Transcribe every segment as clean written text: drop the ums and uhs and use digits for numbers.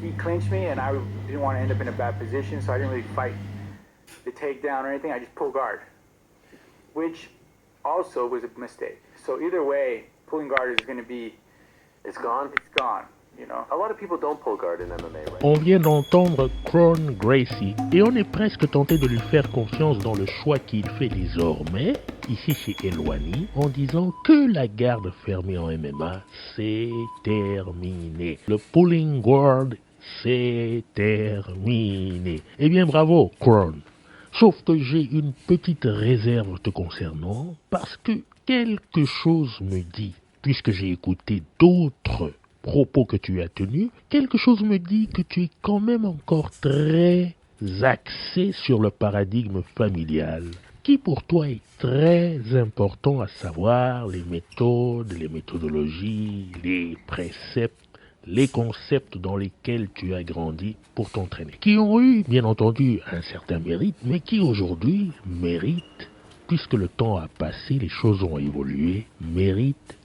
he clinched me, and I didn't want to end up in a bad position, so I didn't really fight the takedown or anything. I just pulled guard, which also was a mistake. So either way, pulling guard is going to be... It's gone? It's gone, you know. A lot of people don't pull guard in MMA, right? On vient d'entendre Kron Gracie et on est presque tenté de lui faire confiance dans le choix qu'il fait désormais, ici chez Helwani, en disant que la garde fermée en MMA, c'est terminé. Le pulling guard, c'est terminé. Eh bien bravo, Kron. Sauf que j'ai une petite réserve te concernant, parce que quelque chose me dit, puisque j'ai écouté d'autres propos que tu as tenus, quelque chose me dit que tu es quand même encore très axé sur le paradigme familial, qui pour toi est très important, à savoir les méthodes, les méthodologies, les préceptes, les concepts dans lesquels tu as grandi pour t'entraîner, qui ont eu, bien entendu, un certain mérite, mais qui aujourd'hui méritent, puisque le temps a passé, les choses ont évolué, méritent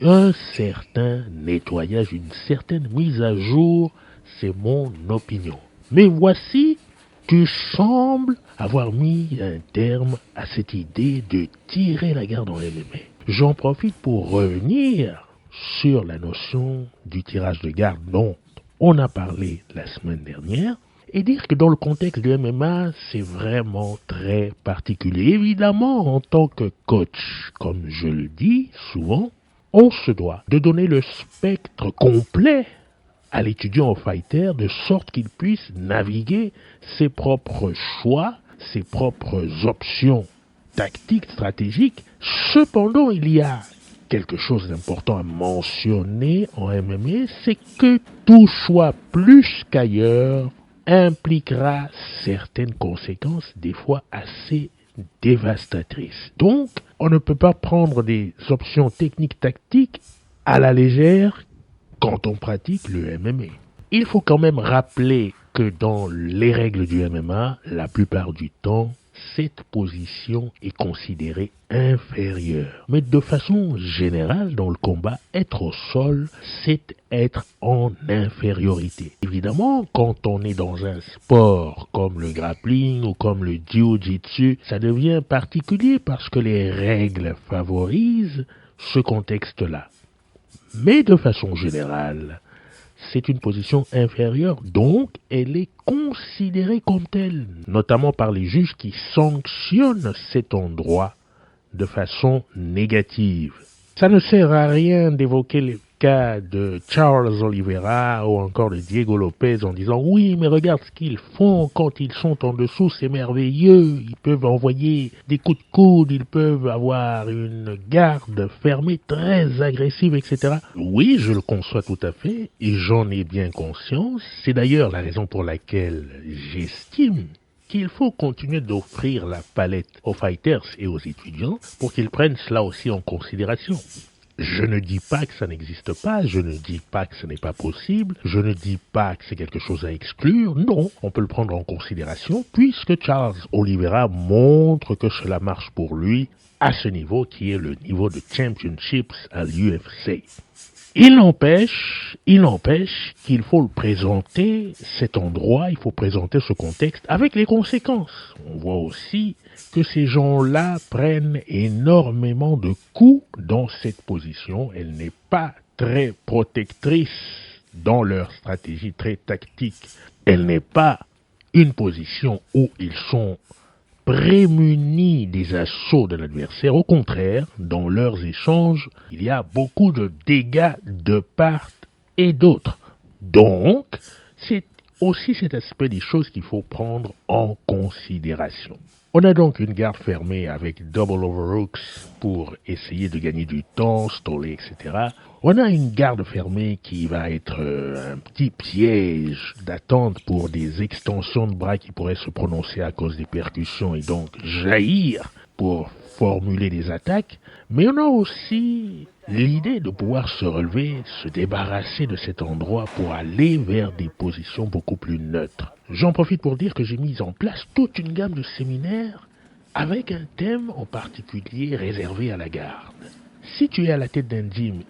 un certain nettoyage, une certaine mise à jour, c'est mon opinion. Mais voici, tu sembles avoir mis un terme à cette idée de tirer la garde en MMA. J'en profite pour revenir sur la notion du tirage de garde dont on a parlé la semaine dernière et dire que dans le contexte du MMA, c'est vraiment très particulier. Évidemment, en tant que coach, comme je le dis souvent, on se doit de donner le spectre complet à l'étudiant au fighter de sorte qu'il puisse naviguer ses propres choix, ses propres options tactiques, stratégiques. Cependant, il y a quelque chose d'important à mentionner en MMA, c'est que tout choix plus qu'ailleurs impliquera certaines conséquences, des fois assez dévastatrices. Donc, on ne peut pas prendre des options techniques tactiques à la légère quand on pratique le MMA. Il faut quand même rappeler que dans les règles du MMA, la plupart du temps, cette position est considérée inférieure. Mais de façon générale, dans le combat, être au sol, c'est être en infériorité. Évidemment, quand on est dans un sport comme le grappling ou comme le jiu-jitsu, ça devient particulier parce que les règles favorisent ce contexte-là. Mais de façon générale, c'est une position inférieure, donc elle est considérée comme telle, notamment par les juges qui sanctionnent cet endroit de façon négative. Ça ne sert à rien d'évoquer le cas de Charles Oliveira ou encore de Diego Lopez en disant « Oui, mais regarde ce qu'ils font quand ils sont en dessous, c'est merveilleux, ils peuvent envoyer des coups de coude, ils peuvent avoir une garde fermée très agressive, etc. » Oui, je le conçois tout à fait et j'en ai bien conscience. C'est d'ailleurs la raison pour laquelle j'estime qu'il faut continuer d'offrir la palette aux fighters et aux étudiants pour qu'ils prennent cela aussi en considération. Je ne dis pas que ça n'existe pas, je ne dis pas que ce n'est pas possible, je ne dis pas que c'est quelque chose à exclure, non, on peut le prendre en considération puisque Charles Oliveira montre que cela marche pour lui à ce niveau qui est le niveau de championships à l'UFC. Il n'empêche qu'il faut le présenter, cet endroit, il faut présenter ce contexte avec les conséquences. On voit aussi que ces gens-là prennent énormément de coups dans cette position. Elle n'est pas très protectrice dans leur stratégie, très tactique. Elle n'est pas une position où ils sont prémunis des assauts de l'adversaire. Au contraire, dans leurs échanges, il y a beaucoup de dégâts de part et d'autre. Donc, c'est aussi cet aspect des choses qu'il faut prendre en considération. On a donc une garde fermée avec double overhooks pour essayer de gagner du temps, stoller, etc. On a une garde fermée qui va être un petit piège d'attente pour des extensions de bras qui pourraient se prononcer à cause des percussions et donc jaillir pour formuler des attaques. Mais on a aussi l'idée de pouvoir se relever, se débarrasser de cet endroit pour aller vers des positions beaucoup plus neutres. J'en profite pour dire que j'ai mis en place toute une gamme de séminaires avec un thème en particulier réservé à la garde. Si tu es à la tête d'un gym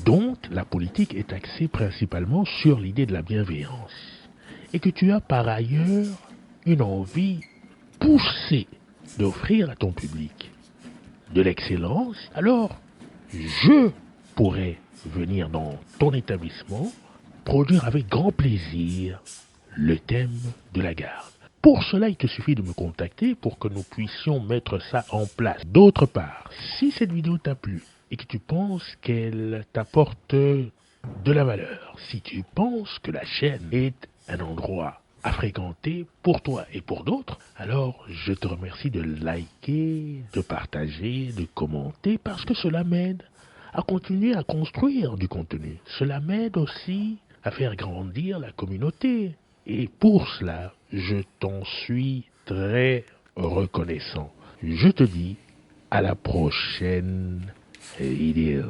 dont la politique est axée principalement sur l'idée de la bienveillance, et que tu as par ailleurs une envie poussée d'offrir à ton public de l'excellence, alors je pourrais venir dans ton établissement produire avec grand plaisir le thème de la garde. Pour cela, il te suffit de me contacter pour que nous puissions mettre ça en place. D'autre part, si cette vidéo t'a plu et que tu penses qu'elle t'apporte de la valeur, si tu penses que la chaîne est un endroit à fréquenter pour toi et pour d'autres, alors je te remercie de liker, de partager, de commenter, parce que cela m'aide à continuer à construire du contenu. Cela m'aide aussi à faire grandir la communauté. Et pour cela, je t'en suis très reconnaissant. Je te dis à la prochaine vidéo.